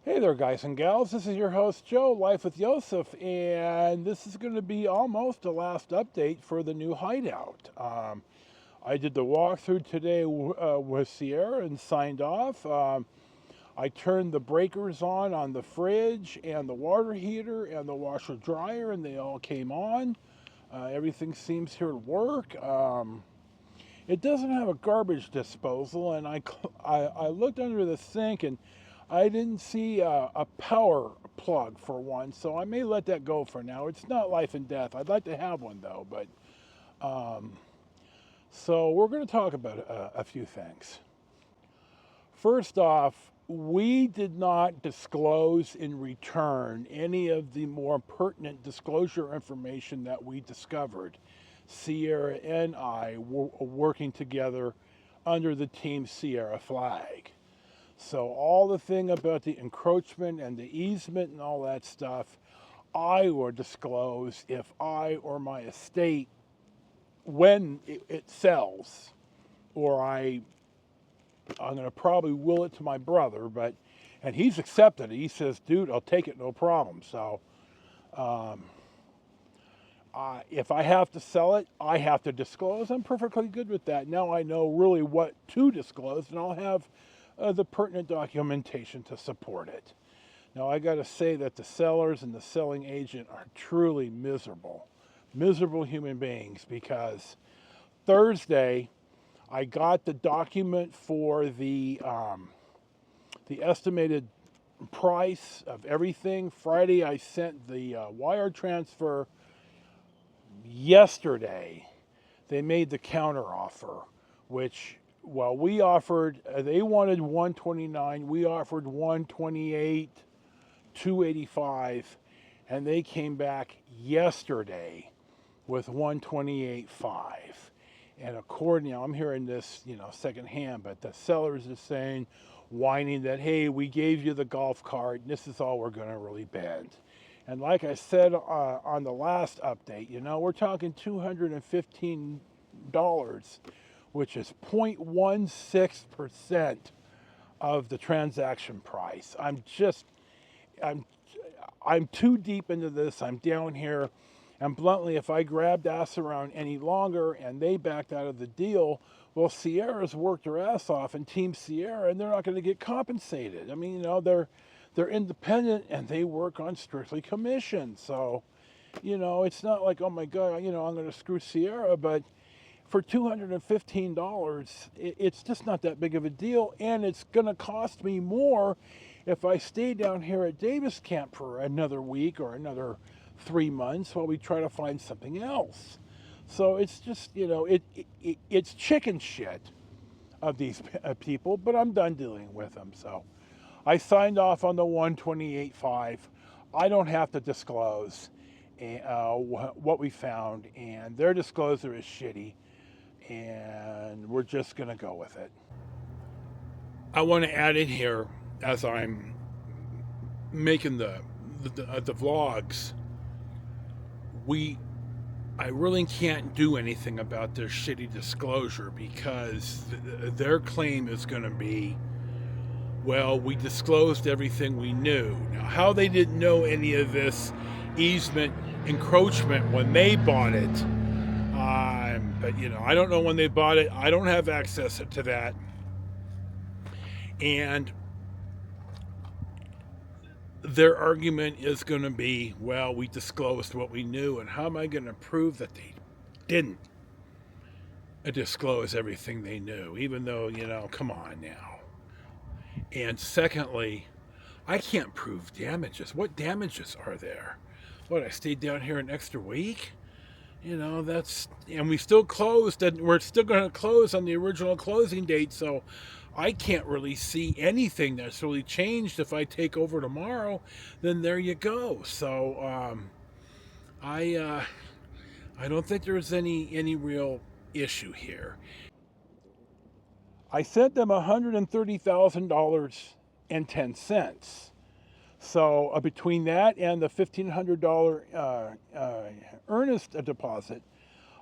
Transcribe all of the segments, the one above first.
Hey there, guys and gals. This is your host, Joe, Life with Yosef, and this is going to be almost the last update for the new Hideout. I did the walkthrough today with Sierra and signed off. I turned the breakers on the fridge and the water heater and the washer dryer, and they all came on. Everything seems here to work. It doesn't have a garbage disposal, and I looked under the sink and I didn't see a power plug for one, so I may let that go for now. It's not life and death. I'd like to have one though, but so we're going to talk about a few things. First off, we did not disclose in return any of the more pertinent disclosure information that we discovered. Sierra and I were working together under the Team Sierra flag. So all the thing about the encroachment and the easement and all that stuff, I will disclose if I or my estate, when it sells, or I'm going to probably will it to my brother, and he's accepted it. He says, dude, I'll take it, no problem. So if I have to sell it, I have to disclose. I'm perfectly good with that. Now I know really what to disclose, and I'll have the pertinent documentation to support it. Now I got to say that the sellers and the selling agent are truly miserable human beings, because Thursday I got the document for the estimated price of everything. Friday I sent the wire transfer. Yesterday they made the counter offer, which, well, we offered, they wanted 129, we offered 128, 285, and they came back yesterday with 128.5. And according, I'm hearing this, secondhand, but the sellers are saying, whining that, hey, we gave you the golf cart, and this is all we're going to really bend. And like I said on the last update, we're talking $215, which is 0.16% of the transaction price. I'm too deep into this. I'm down here. And bluntly, if I grabbed ass around any longer and they backed out of the deal, well, Sierra's worked her ass off and Team Sierra, and they're not going to get compensated. I mean, they're independent and they work on strictly commission. So, it's not like, oh my God, I'm going to screw Sierra, but for $215, it's just not that big of a deal, and it's going to cost me more if I stay down here at Davis Camp for another week or another 3 months while we try to find something else. So it's just, it's chicken shit of these people, but I'm done dealing with them. So I signed off on the 128.5. I don't have to disclose what we found, and their disclosure is shitty, and we're just going to go with it. I want to add in here, as I'm making the vlogs, I really can't do anything about their shitty disclosure, because their claim is going to be, well, we disclosed everything we knew. Now, how they didn't know any of this easement encroachment when they bought it, but I don't know when they bought it. I don't have access to that. And their argument is going to be, well, we disclosed what we knew, and how am I going to prove that they didn't disclose everything they knew, even though, come on now. And secondly, I can't prove damages. What damages are there? What, I stayed down here an extra week? And we still closed, and we're still going to close on the original closing date, so I can't really see anything that's really changed. If I take over tomorrow, then there you go. So I don't think there's any real issue here. I sent them $130,000.10. So between that and the $1,500 earnest deposit,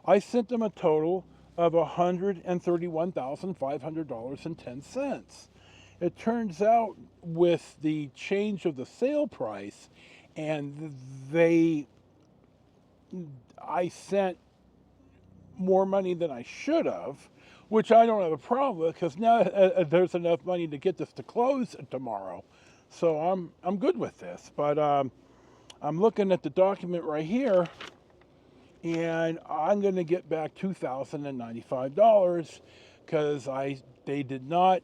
I sent them a total of $131,500.10. It turns out with the change of the sale price, and they, I sent more money than I should have, which I don't have a problem with because now there's enough money to get this to close tomorrow. So I'm good with this. But I'm looking at the document right here, and I'm going to get back $2,095 because they did not,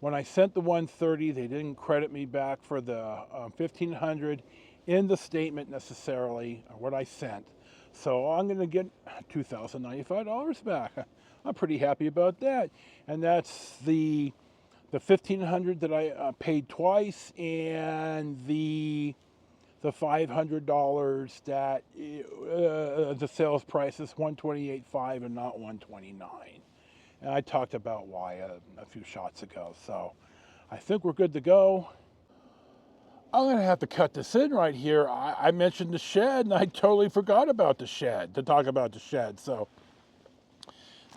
when I sent the 130, they didn't credit me back for the 1,500 in the statement necessarily, what I sent. So I'm going to get $2,095 back. I'm pretty happy about that. And that's the 1,500 that I paid twice, and the $500 that the sales price is 128.5 and not 129. And I talked about why a few shots ago. So I think we're good to go. I'm going to have to cut this in right here. I mentioned the shed, and I totally forgot about the shed, to talk about the shed. So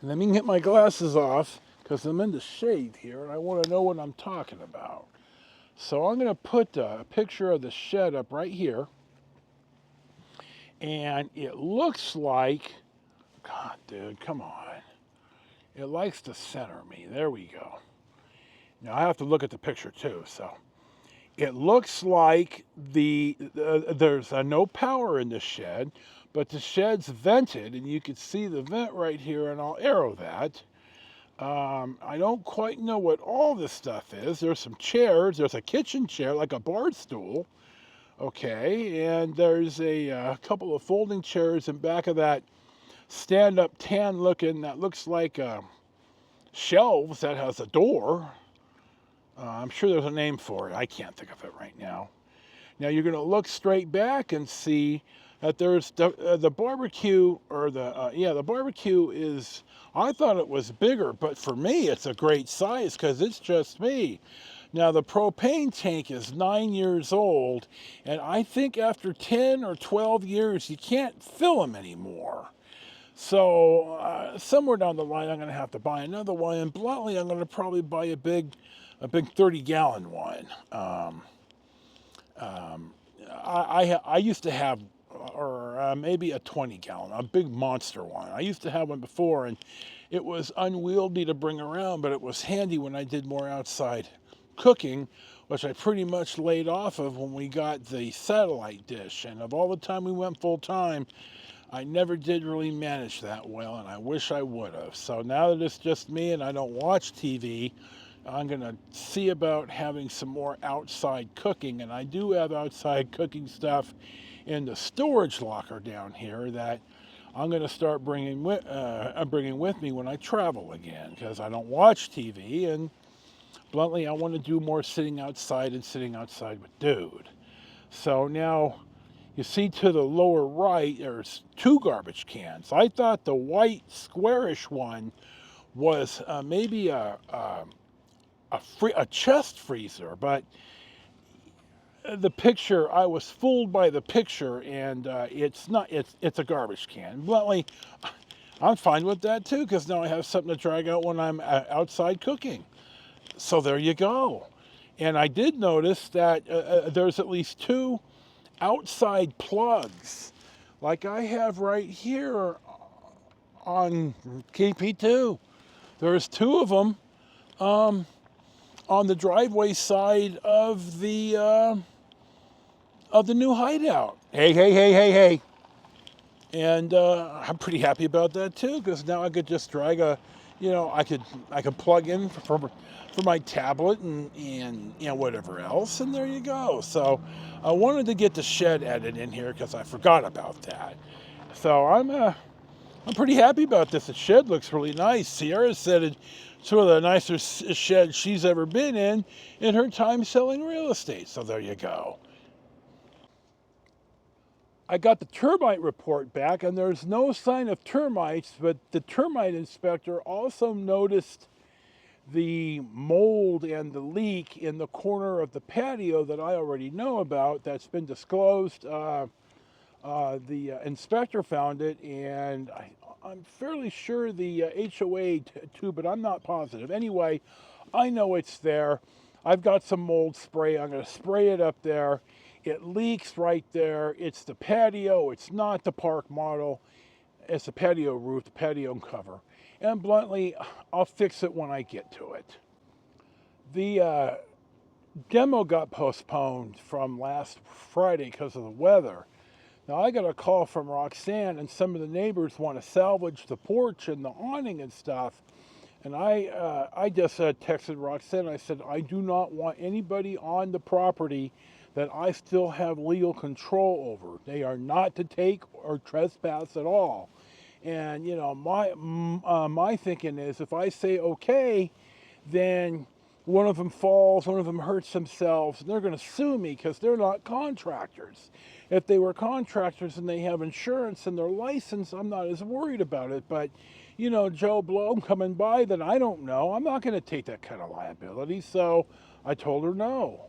let me get my glasses off because I'm in the shade here, and I want to know what I'm talking about. So I'm going to put a picture of the shed up right here. And it looks like, God, dude, come on. It likes to center me. There we go. Now I have to look at the picture too. So it looks like there's no power in this shed, but the shed's vented, and you can see the vent right here, and I'll arrow that. I don't quite know what all this stuff is. There's some chairs. There's a kitchen chair, like a bar stool. Okay, and there's a couple of folding chairs in back of that stand-up tan looking, that looks like shelves that has a door. I'm sure there's a name for it. I can't think of it right now. Now you're going to look straight back and see that there's the barbecue, or the barbecue is, I thought it was bigger, but for me it's a great size because it's just me. Now the propane tank is 9 years old, and I think after 10 or 12 years you can't fill them anymore. So somewhere down the line I'm going to have to buy another one, and bluntly I'm going to probably buy a big 30-gallon one. I used to have, or maybe a 20-gallon, a big monster one. I used to have one before, and it was unwieldy to bring around, but it was handy when I did more outside cooking, which I pretty much laid off of when we got the satellite dish. And of all the time we went full time, I never did really manage that well, and I wish I would have. So now that it's just me and I don't watch TV, I'm going to see about having some more outside cooking. And I do have outside cooking stuff in the storage locker down here that I'm going to start bringing with me when I travel again, because I don't watch TV, and bluntly, I want to do more sitting outside and sitting outside with dude. So now, you see to the lower right, there's 2 garbage cans. I thought the white squarish one was maybe a chest freezer, but the picture, I was fooled by the picture, and it's not. It's a garbage can. Bluntly, I'm fine with that too, because now I have something to drag out when I'm outside cooking. So there you go. And I did notice that there's at least 2 outside plugs, like I have right here on KP2. There's 2 of them on the driveway side of the new Hideout. Hey. And I'm pretty happy about that too, because now I could just drag I could plug in for my tablet and whatever else, and there you go. So I wanted to get the shed added in here because I forgot about that. So I'm pretty happy about this. The shed looks really nice. Sierra said it's one of the nicer sheds she's ever been in her time selling real estate. So there you go. I got the termite report back, and there's no sign of termites, but the termite inspector also noticed the mold and the leak in the corner of the patio that I already know about. That's been disclosed. The inspector found it, and I'm fairly sure the HOA too, but I'm not positive. Anyway, I know it's there. I've got some mold spray. I'm going to spray it up there. It leaks right there. It's the patio. It's not the park model. It's the patio roof, the patio cover. And bluntly, I'll fix it when I get to it. The demo got postponed from last Friday because of the weather. Now I got a call from Roxanne, and some of the neighbors want to salvage the porch and the awning and stuff. And I just texted Roxanne. I said, I do not want anybody on the property that I still have legal control over. They are not to take or trespass at all. And you know, my thinking is, if I say okay, then one of them falls, one of them hurts themselves, and they're going to sue me because they're not contractors. If they were contractors and they have insurance and their license, I'm not as worried about it. But, you know, Joe Blow coming by that I don't know, I'm not going to take that kind of liability. So I told her no.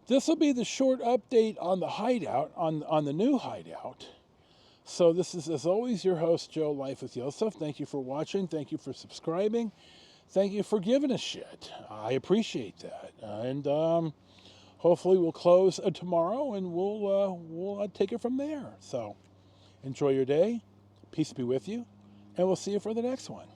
This will be the short update on the Hideout, on the new Hideout. So this is, as always, your host, Joe Life with Yosef. Thank you for watching. Thank you for subscribing. Thank you for giving a shit. I appreciate that. And hopefully we'll close tomorrow, and we'll take it from there. So enjoy your day. Peace be with you. And we'll see you for the next one.